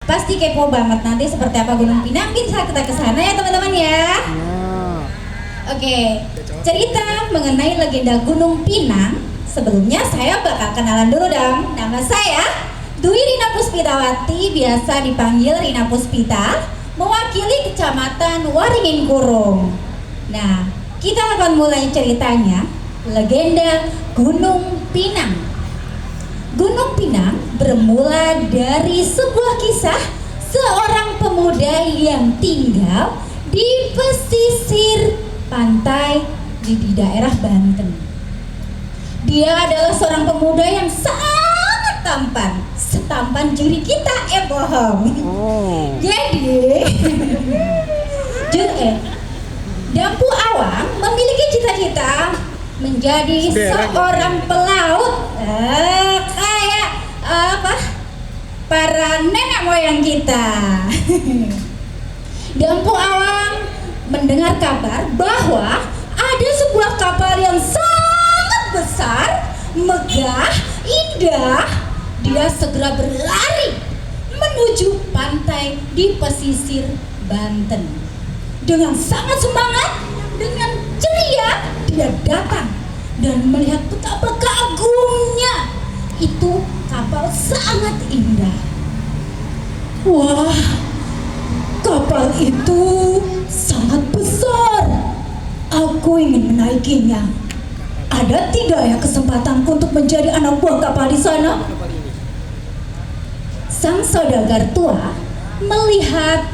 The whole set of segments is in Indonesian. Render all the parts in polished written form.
pasti kepo banget nanti seperti apa Gunung Pinang. Bisa kita ke sana ya teman-teman ya. Oke, cerita mengenai legenda Gunung Pinang. Sebelumnya saya bakal kenalan dulu dong. Nama saya Dwi Rina Puspitawati, biasa dipanggil Rina Puspita, mewakili Kecamatan Waringin Kurung. Nah, kita akan mulai ceritanya. Legenda Gunung Pinang. Gunung Pinang bermula dari sebuah kisah seorang pemuda yang tinggal di pesisir pantai di daerah Banten. Dia adalah seorang pemuda yang sangat tampan, setampan juri kita, bohong. Jadi, Dampu Awang memiliki cita-cita menjadi seorang pelaut, kayak para nenek moyang kita. Dampu Awang mendengar kabar bahwa ada sebuah kapal yang sangat besar, megah, indah. Dia segera berlari menuju pantai di pesisir Banten. Dengan sangat semangat, dengan ceria, dia datang dan melihat betapa kagumnya itu kapal sangat indah. Wah, kapal itu sangat besar. Aku ingin menaikinya. Ada tidak ya kesempatanku untuk menjadi anak buah kapal di sana? Sang saudagar tua melihat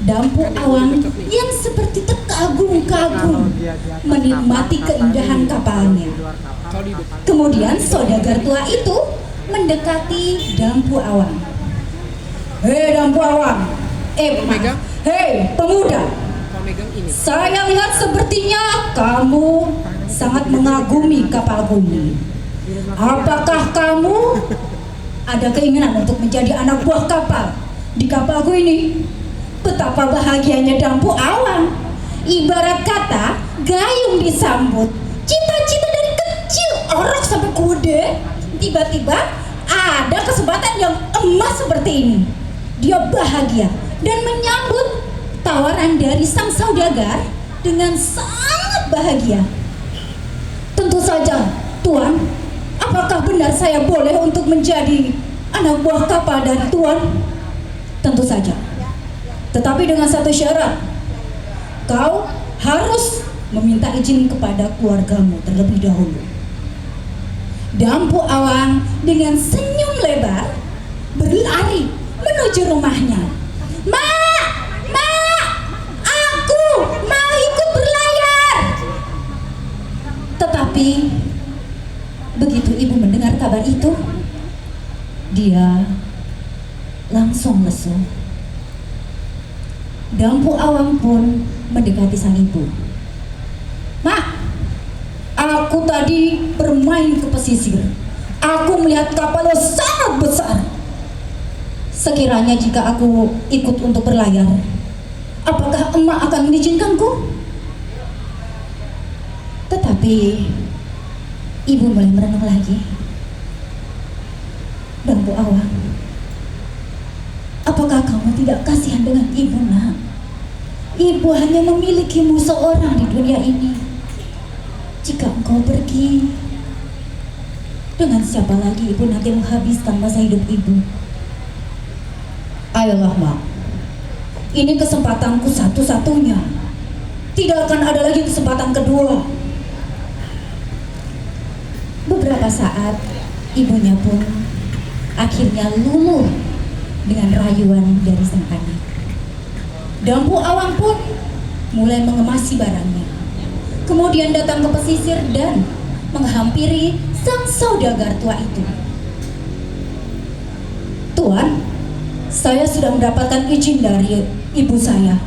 Dampu Awang yang seperti terkagum-kagum menikmati keindahan kapalnya. Kemudian saudagar tua itu mendekati Dampu Awang. Hei Dampu Awang, hei pemuda, saya lihat sepertinya kamu sangat mengagumi kapalku ini. Apakah kamu ada keinginan untuk menjadi anak buah kapal di kapalku ini? Betapa bahagianya Dampu Awang. Ibarat kata gayung disambut. Cita-cita dari kecil orok sampai gede, tiba-tiba ada kesempatan yang emas seperti ini. Dia bahagia dan menyambut tawaran dari sang saudagar dengan sangat bahagia. Tentu saja, Tuan, apakah benar saya boleh untuk menjadi anak buah kapal dari Tuan? Tentu saja. Tetapi dengan satu syarat, kau harus meminta izin kepada keluargamu terlebih dahulu. Dampu Awang dengan senyum lebar berlari menuju rumahnya. Mak, aku mau ikut berlayar. Tetapi begitu ibu mendengar kabar itu, dia langsung lesu. Dampu Awang pun mendekati sang ibu. Mak, aku tadi bermain ke pesisir. Aku melihat kapal yang sangat besar. Sekiranya jika aku ikut untuk berlayar, apakah emak akan mengizinkanku? Tetapi ibu mulai merenung lagi. Dampu Awang, apakah kamu tidak kasihan dengan ibu, nak? Ibu hanya memilikimu seorang di dunia ini. Jika engkau pergi, dengan siapa lagi ibu nanti menghabiskan masa hidup ibu? Ayolah, Mak. Ini kesempatanku satu-satunya. Tidak akan ada lagi kesempatan kedua. Beberapa saat, ibunya pun akhirnya luluh dengan rayuan dari sang anak. Dampu Awang pun mulai mengemasi barangnya. Kemudian datang ke pesisir dan menghampiri sang saudagar tua itu. Tuan, saya sudah mendapatkan izin dari ibu saya.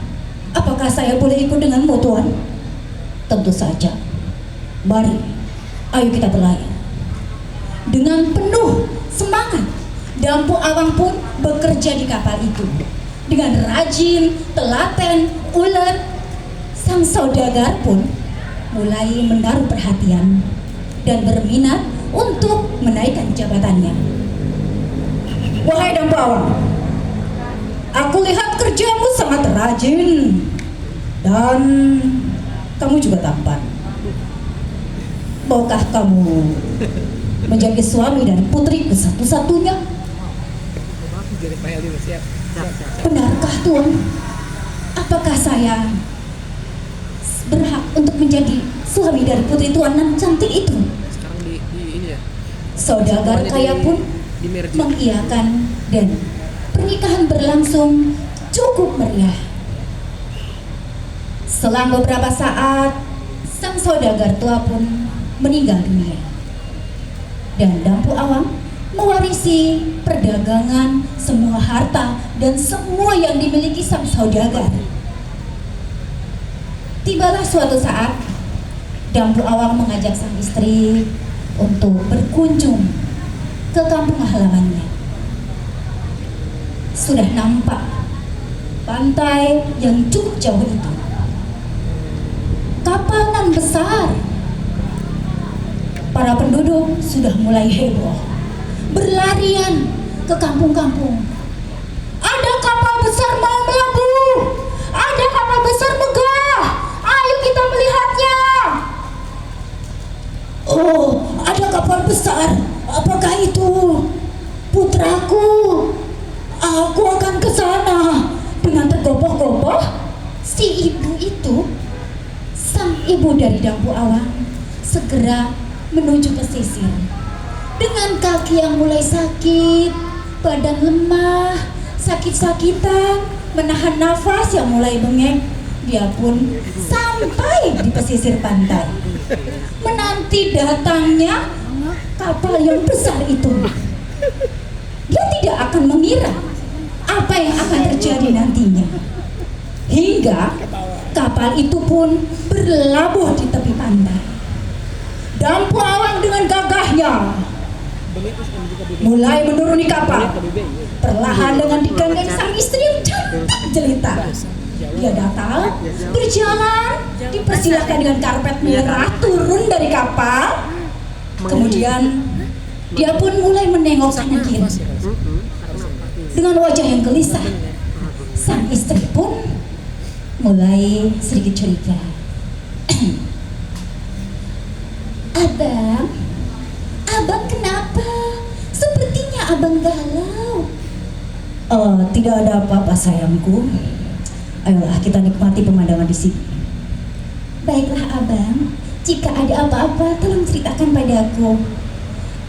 Apakah saya boleh ikut denganmu, Tuan? Tentu saja. Mari, ayo kita berlayar. Dengan penuh semangat, Dampu Awang pun bekerja di kapal itu. Dengan rajin, telaten, ulet, sang saudagar pun mulai menaruh perhatian dan berminat untuk menaikkan jabatannya. Wahai Dampu Awang, rajin, dan kamu juga tampan. Maukah kamu menjadi suami dari putriku satu-satunya? Benarkah Tuan? Apakah saya berhak untuk menjadi suami dari putri Tuan nan cantik itu? Sekarang di ini ya. Saudagar kaya pun mengiyakan dan pernikahan berlangsung cukup meriah. Selang beberapa saat, sang saudagar tua pun meninggal dunia. Dan Dampu Awang mewarisi perdagangan, semua harta dan semua yang dimiliki sang saudagar. Tibalah suatu saat, Dampu Awang mengajak sang istri untuk berkunjung ke kampung halamannya. Sudah nampak pantai yang cukup jauh itu. Kapal nan besar. Para penduduk sudah mulai heboh, berlarian ke kampung-kampung. Ada kapal besar mau melabuh, ada kapal besar megah, ayo kita melihatnya. Oh, ada kapal besar, apakah itu? Putraku, aku akan ke sana. Dengan tergopoh-gopoh, si ibu itu, sang ibu dari Dampu Awang, segera menuju pesisir. Dengan kaki yang mulai sakit, badan lemah, sakit-sakitan, menahan nafas yang mulai bengek, dia pun sampai di pesisir pantai, menanti datangnya kapal yang besar itu. Dia tidak akan mengira apa yang akan terjadi nantinya, hingga kapal itu pun berlabuh di tepi pantai. Dampu Awang dengan gagahnya mulai menuruni kapal, perlahan dengan digandeng sang istri yang cantik jelita. Dia datang, berjalan, dipersilahkan dengan karpet merah turun dari kapal. Kemudian dia pun mulai menengok kanan kiri dengan wajah yang gelisah. Sang istri pun mulai sedikit curiga. Abang kenapa? Sepertinya abang galau. Oh, tidak ada apa-apa sayangku. Ayolah kita nikmati pemandangan di sini. Baiklah abang, jika ada apa-apa tolong ceritakan padaku.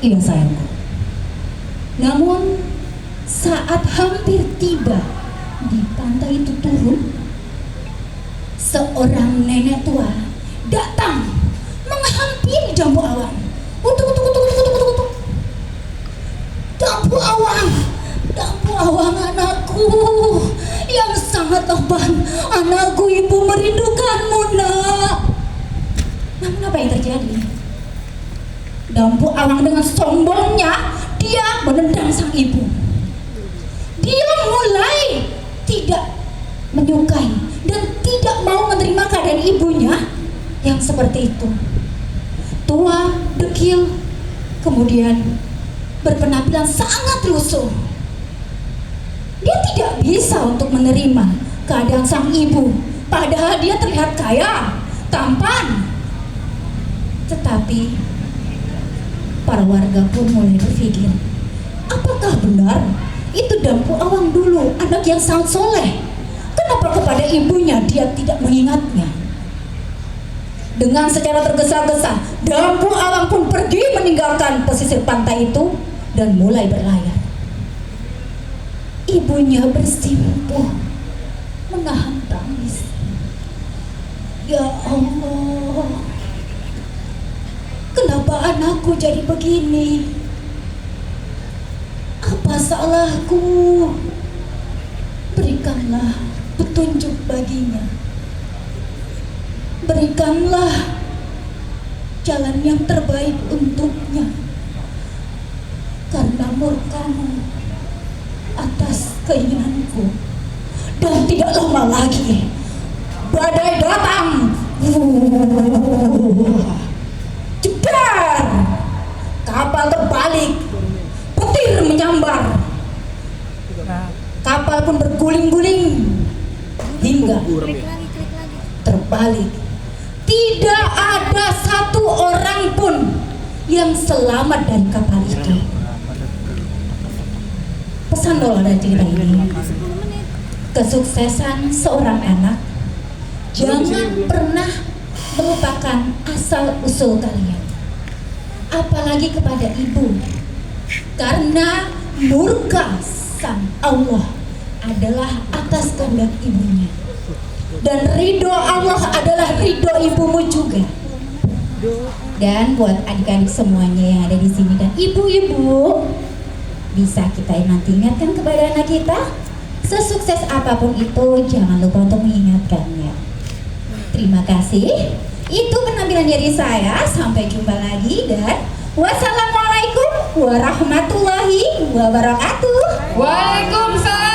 Iya sayangku. Namun saat hampir tiba di pantai itu turun, seorang nenek tua datang menghampiri Dampu Awang. Utuk. Dampu Awang anakku yang sangat tapan. Anakku, ibu merindukanmu nak. Namun apa yang terjadi? Dampu Awang dengan sombongnya dia menendang sang ibu. Dia mulai tidak menyukai dan tidak mau menerima keadaan ibunya yang seperti itu. Tua, dekil, kemudian berpenampilan sangat lusuh. Dia tidak bisa untuk menerima keadaan sang ibu, padahal dia terlihat kaya, tampan. Tetapi para warga pun mulai berpikir, apakah benar itu Dampu Awang dulu anak yang sangat soleh? Kenapa kepada ibunya dia tidak mengingatnya? Dengan secara tergesa-gesa, Dampu Awang pun pergi meninggalkan pesisir pantai itu dan mulai berlayar. Ibunya bersimpuh, menahan tangis. Ya Allah, kenapa anakku jadi begini? Apa salahku? Berikanlah petunjuk baginya. Berikanlah jalan yang terbaik untuknya, karena murkamu atas keinginanku. Dan tidak lama lagi badai datang. Jebret, kapal terbalik, petir menyambar, kapal pun berguling-guling hingga Buram ya. terbalik. Tidak ada satu orang pun yang selamat dari kapal itu. Pesan moral dari cerita ini, kesuksesan seorang anak jangan pernah melupakan asal usul kalian, apalagi kepada ibu, karena murka sang Allah adalah atas kehendak ibunya, dan ridho Allah adalah ridho ibumu juga. Dan buat adik-adik semuanya yang ada di sini dan ibu-ibu, bisa kita nanti ingatkan kepada anak kita, sesukses apapun itu jangan lupa untuk mengingatkannya. Terima kasih. Itu penampilan dari saya. Sampai jumpa lagi dan wassalamualaikum warahmatullahi wabarakatuh. Waalaikumsalam.